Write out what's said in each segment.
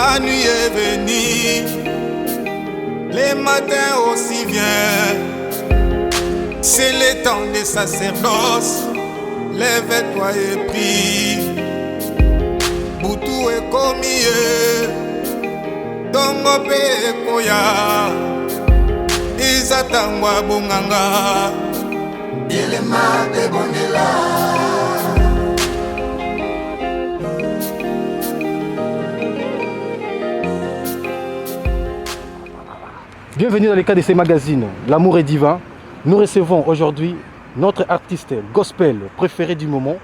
La nuit est venue, les matins aussi viennent. C'est le temps des sacerdoces. Lève-toi et prie. Boutou est commis, Tongo pe koya. Izatangwa bunganga. Dilema de bondela. Bienvenue dans les cas de ces magazines. L'amour est divin. Nous recevons aujourd'hui notre artiste gospel préféré du moment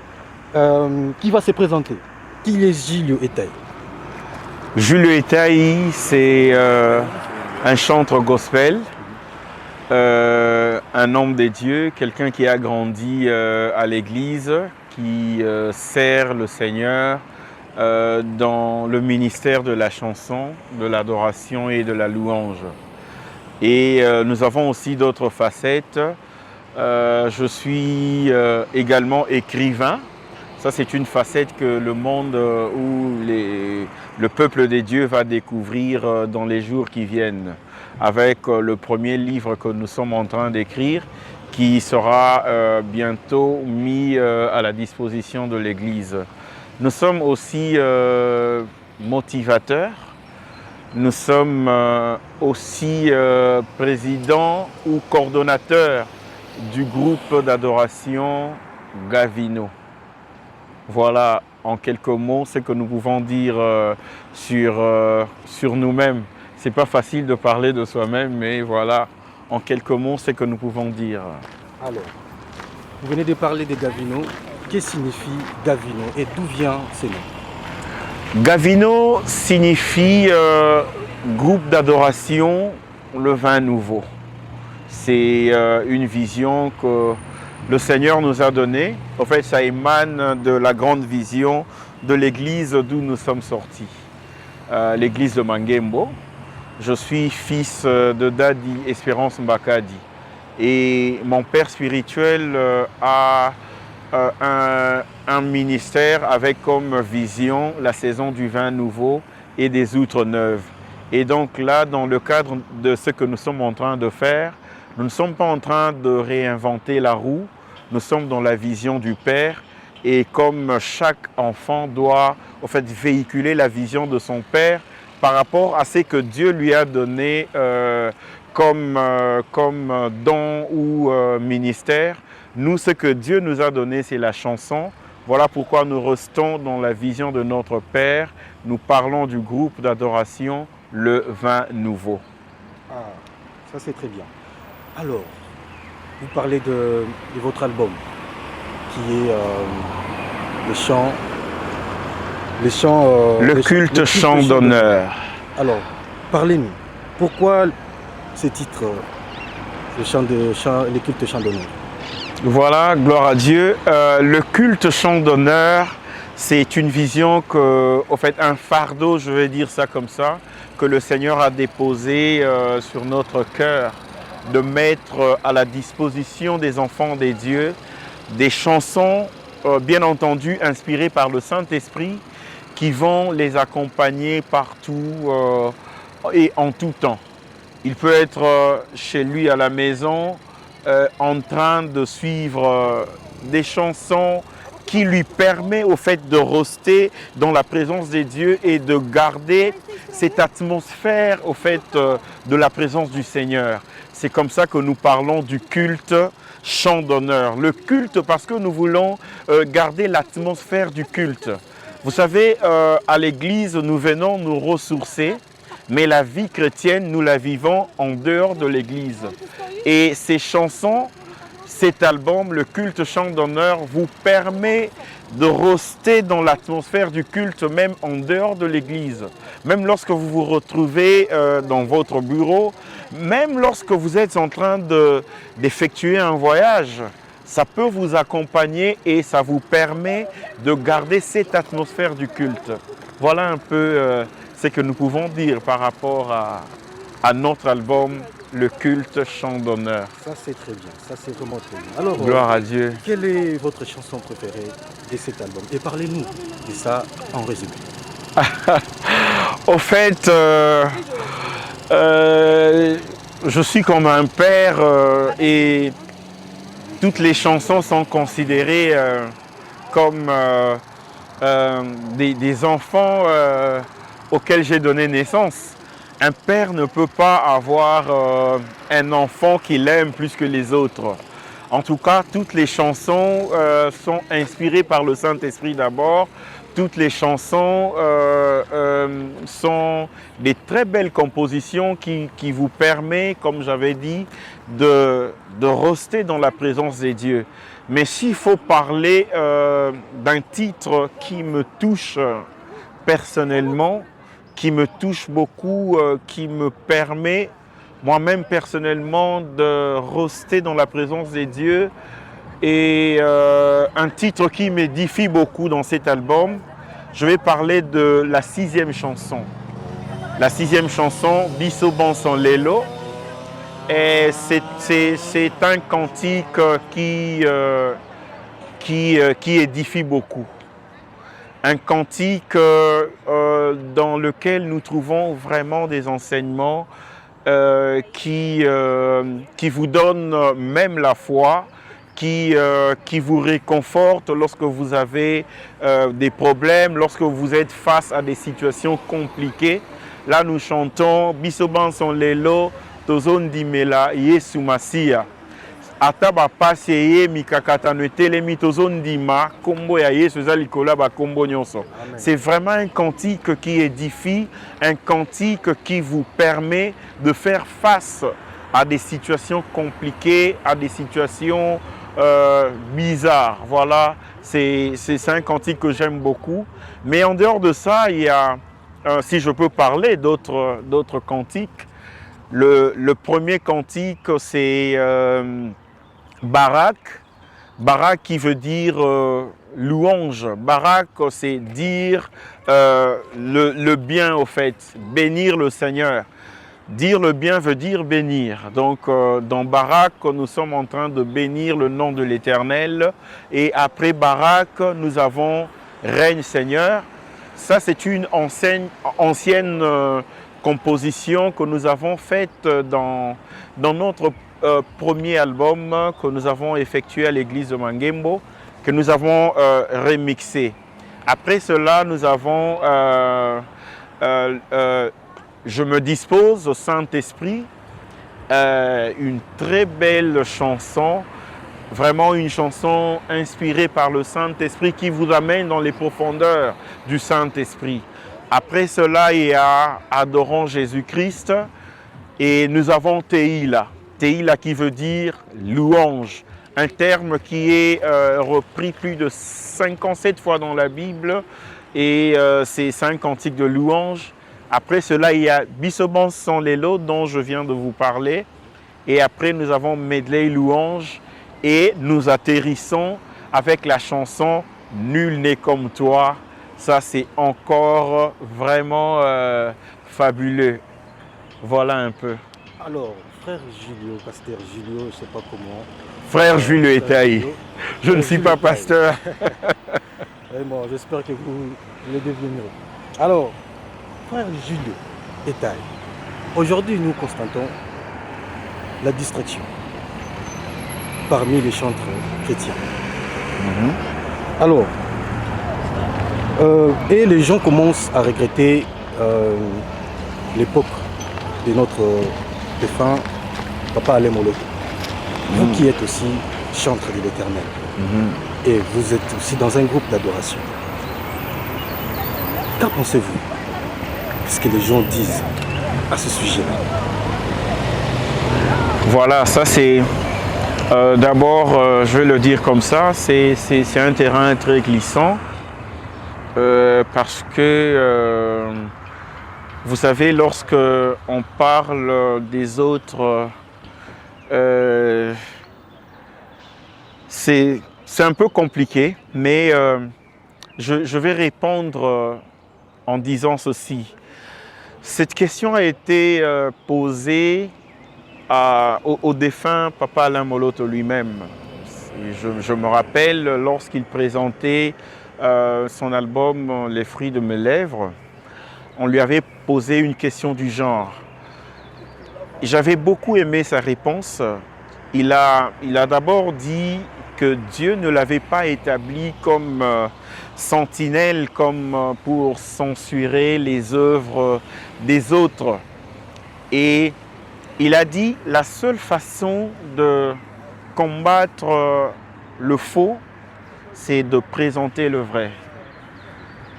qui va se présenter. Qui est Julio Etaï? Julio Etaï, c'est un chanteur gospel, un homme de Dieu, quelqu'un qui a grandi à l'église, qui sert le Seigneur dans le ministère de la chanson, de l'adoration et de la louange. Et nous avons aussi d'autres facettes. Je suis également écrivain. Ça, c'est une facette que le monde où le peuple des dieux va découvrir dans les jours qui viennent, avec le premier livre que nous sommes en train d'écrire, qui sera bientôt mis à la disposition de l'Église. Nous sommes aussi motivateurs. Nous sommes aussi président ou coordonnateur du groupe d'adoration Gavino. Voilà en quelques mots ce que nous pouvons dire sur nous-mêmes. Ce n'est pas facile de parler de soi-même, mais voilà en quelques mots ce que nous pouvons dire. Alors, vous venez de parler de Gavino. Qu'est-ce que signifie Gavino et d'où vient ce nom? Gavino signifie groupe d'adoration, le vin nouveau. C'est une vision que le Seigneur nous a donnée. En fait, ça émane de la grande vision de l'église d'où nous sommes sortis. L'église de Mangembo. Je suis fils de Dadi Espérance Mbakadi. Et mon père spirituel a un ministère avec comme vision la saison du vin nouveau et des outres neuves. Et donc là, dans le cadre de ce que nous sommes en train de faire, nous ne sommes pas en train de réinventer la roue, nous sommes dans la vision du Père et comme chaque enfant doit en fait, véhiculer la vision de son Père par rapport à ce que Dieu lui a donné comme don ou ministère. Nous, ce que Dieu nous a donné, c'est la chanson. Voilà pourquoi nous restons dans la vision de notre Père. Nous parlons du groupe d'adoration, le vin nouveau. Ah, ça c'est très bien. Alors, vous parlez de votre album, qui est le culte chant d'honneur. Alors, parlez-nous. Pourquoi ce titre, le culte chant d'honneur? Voilà, gloire à Dieu. Le culte chant d'honneur, c'est une vision en fait, un fardeau, je vais dire ça comme ça, que le Seigneur a déposé sur notre cœur, de mettre à la disposition des enfants des dieux des chansons, bien entendu, inspirées par le Saint-Esprit, qui vont les accompagner partout et en tout temps. Il peut être chez lui à la maison, en train de suivre des chansons qui lui permet au fait de rester dans la présence des dieux et de garder cette atmosphère au fait de la présence du Seigneur. C'est comme ça que nous parlons du culte chant d'honneur. Le culte parce que nous voulons garder l'atmosphère du culte. Vous savez, à l'église, nous venons nous ressourcer, mais la vie chrétienne, nous la vivons en dehors de l'église. Et ces chansons, cet album, le culte chant d'honneur, vous permet de rester dans l'atmosphère du culte, même en dehors de l'église. Même lorsque vous vous retrouvez dans votre bureau, même lorsque vous êtes en train d'effectuer un voyage, ça peut vous accompagner et ça vous permet de garder cette atmosphère du culte. Voilà un peu ce que nous pouvons dire par rapport à notre album, le culte chant d'honneur. Ça c'est très bien, ça c'est vraiment très bien. Alors, gloire à Dieu. Quelle est votre chanson préférée de cet album? Et parlez-nous de ça en résumé. Au fait, je suis comme un père et toutes les chansons sont considérées comme des enfants auxquels j'ai donné naissance. Un père ne peut pas avoir un enfant qu'il aime plus que les autres. En tout cas, toutes les chansons sont inspirées par le Saint-Esprit d'abord. Toutes les chansons sont des très belles compositions qui vous permettent, comme j'avais dit, de rester dans la présence des dieux. Mais s'il faut parler d'un titre qui me touche personnellement, qui me touche beaucoup, qui me permet moi-même personnellement de rester dans la présence des dieux, et un titre qui m'édifie beaucoup dans cet album, je vais parler de la 6e chanson. La 6e chanson, Biso Banson Lelo, et c'est un cantique qui édifie beaucoup. Un cantique dans lequel nous trouvons vraiment des enseignements qui vous donnent même la foi, qui vous réconforte lorsque vous avez des problèmes, lorsque vous êtes face à des situations compliquées. Là, nous chantons Biso Banson Lelo, Tozon Dimela, Yesu Masia. Ata bapasi eye mikakatano etelemi tozondima kombo ya Yesu eza likolo ba kombo nyonso. C'est vraiment un cantique qui édifie, un cantique qui vous permet de faire face à des situations compliquées, à des situations bizarres. Voilà, c'est un cantique que j'aime beaucoup. Mais en dehors de ça, il y a, si je peux parler d'autres cantiques, le premier cantique, c'est Barak. Barak qui veut dire louange. Barak, c'est dire le bien au fait, bénir le Seigneur. Dire le bien veut dire bénir. Donc dans Barak, nous sommes en train de bénir le nom de l'Éternel. Et après Barak, nous avons Règne Seigneur. Ça, c'est une ancienne composition que nous avons faite dans notre premier album que nous avons effectué à l'église de Mangembo, que nous avons remixé. Après cela, nous avons Je me dispose au Saint-Esprit, une très belle chanson, vraiment une chanson inspirée par le Saint-Esprit qui vous amène dans les profondeurs du Saint-Esprit. Après cela, il y a Adorons Jésus-Christ et nous avons Teila. Teila qui veut dire louange, un terme qui est repris plus de 57 fois dans la Bible et c'est un cantique de louange. Après cela, il y a Biso Banson Lelo dont je viens de vous parler et après nous avons Medley Louange et nous atterrissons avec la chanson Nul n'est comme toi. Ça c'est encore vraiment fabuleux. Voilà un peu. Alors, frère Julio, pasteur Julio, je ne sais pas comment. Frère Julio Etaï. Je ne suis pas pasteur. Bon, j'espère que vous le deviendrez. Alors, frère Julio Etaï, aujourd'hui nous constatons la distraction parmi les chantres chrétiens. Alors, et les gens commencent à regretter l'époque de notre défunt Papa Alain Moloto. Vous qui êtes aussi chantre de l'Éternel et vous êtes aussi dans un groupe d'adoration. Qu'en pensez-vous? Qu'est-ce que les gens disent à ce sujet-là? Voilà, ça c'est... D'abord, je vais le dire comme ça, c'est un terrain très glissant parce que, vous savez, lorsque on parle des autres, c'est un peu compliqué, mais je vais répondre en disant ceci. Cette question a été posée au défunt Papa Alain Moloto lui-même. Je me rappelle lorsqu'il présentait son album Les fruits de mes lèvres, on lui avait posé une question du genre. J'avais beaucoup aimé sa réponse. Il a d'abord dit que Dieu ne l'avait pas établi comme sentinelle, comme pour censurer les œuvres des autres. Et il a dit la seule façon de combattre le faux, c'est de présenter le vrai.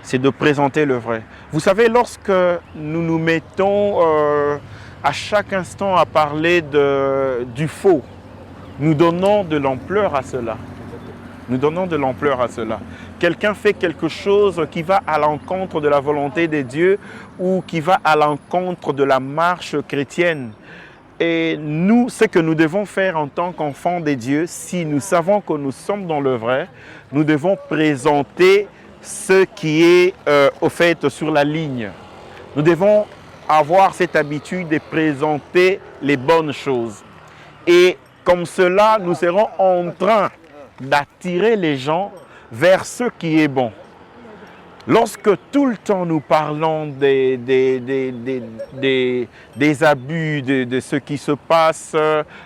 C'est de présenter le vrai. Vous savez, lorsque nous nous mettons à chaque instant à parler du faux, nous donnons de l'ampleur à cela. Nous donnons de l'ampleur à cela. Quelqu'un fait quelque chose qui va à l'encontre de la volonté de Dieu ou qui va à l'encontre de la marche chrétienne. Et nous, ce que nous devons faire en tant qu'enfants de Dieu, si nous savons que nous sommes dans le vrai, nous devons présenter ce qui est au fait sur la ligne. Nous devons avoir cette habitude de présenter les bonnes choses. Et comme cela, nous serons en train d'attirer les gens vers ce qui est bon. Lorsque tout le temps nous parlons des abus, de ce qui se passe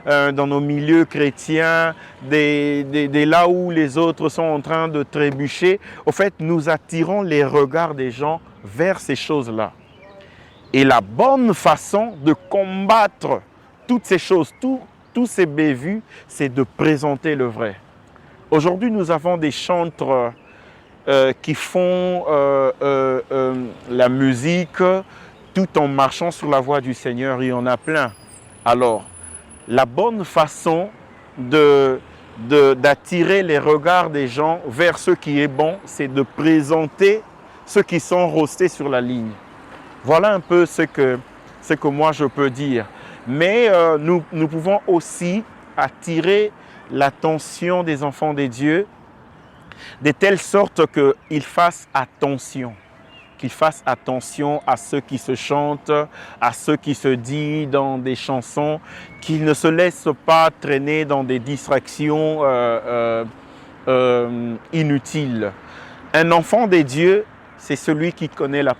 dans nos milieux chrétiens, de là où les autres sont en train de trébucher, au fait, nous attirons les regards des gens vers ces choses-là. Et la bonne façon de combattre toutes ces choses, tous ces bévues, c'est de présenter le vrai. Aujourd'hui, nous avons des chantres qui font la musique tout en marchant sur la voie du Seigneur. Il y en a plein. Alors, la bonne façon d'attirer les regards des gens vers ce qui est bon, c'est de présenter ceux qui sont restés sur la ligne. Voilà un peu ce que moi je peux dire. Mais nous pouvons aussi attirer l'attention des enfants de Dieu de telle sorte qu'ils fassent attention. Qu'ils fassent attention à ceux qui se chantent, à ceux qui se disent dans des chansons, qu'ils ne se laissent pas traîner dans des distractions inutiles. Un enfant de Dieu, c'est celui qui connaît la